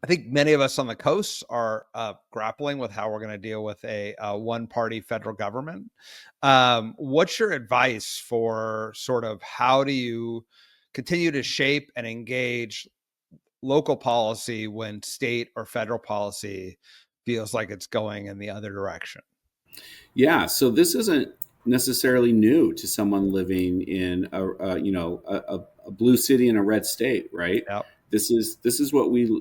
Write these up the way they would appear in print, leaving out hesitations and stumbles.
I think many of us on the coast are grappling with how we're going to deal with a one-party federal government. What's your advice for sort of how do you continue to shape and engage local policy when state or federal policy feels like it's going in the other direction? Yeah, so this isn't necessarily new to someone living in a blue city in a red state, right? Yep. This is what we've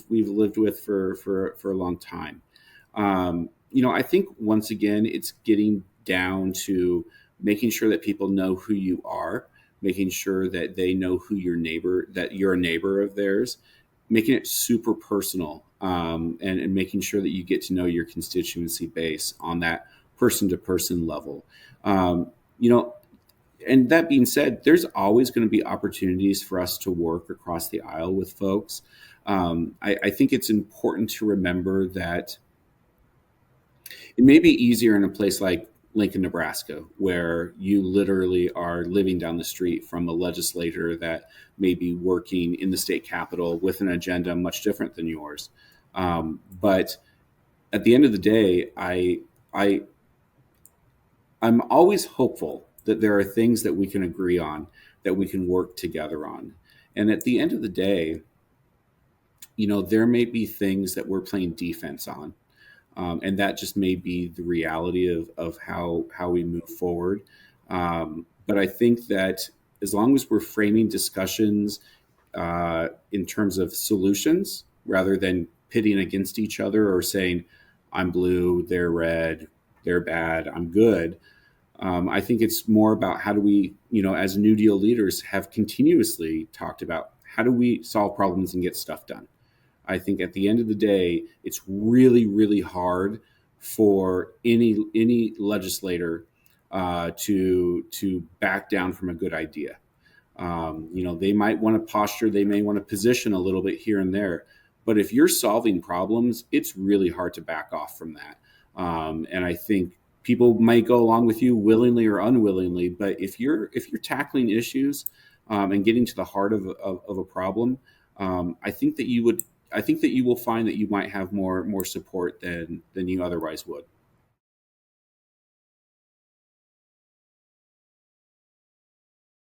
lived with for a long time. I think once again it's getting down to making sure that people know who you are, making sure that they know who your neighbor, that you're a neighbor of theirs, making it super personal, and making sure that you get to know your constituency base on that person to person level. Um, you know, and that being said, there's always going to be opportunities for us to work across the aisle with folks. I think it's important to remember that it may be easier in a place like Lincoln, Nebraska, where you literally are living down the street from a legislator that may be working in the state capitol with an agenda much different than yours. But at the end of the day, I I'm always hopeful that there are things that we can agree on, that we can work together on. And at the end of the day, there may be things that we're playing defense on. And that just may be the reality of how we move forward. But I think that as long as we're framing discussions in terms of solutions rather than pitting against each other or saying, I'm blue, they're red, they're bad, I'm good. I think it's more about how do we, as New Deal leaders, have continuously talked about how do we solve problems and get stuff done. I think at the end of the day, it's really, really hard for any legislator to back down from a good idea. They might want to posture, they may want to position a little bit here and there, but if you're solving problems, it's really hard to back off from that. And I think people might go along with you willingly or unwillingly, but if you're tackling issues and getting to the heart of a problem, I think that you will find that you might have more support than you otherwise would.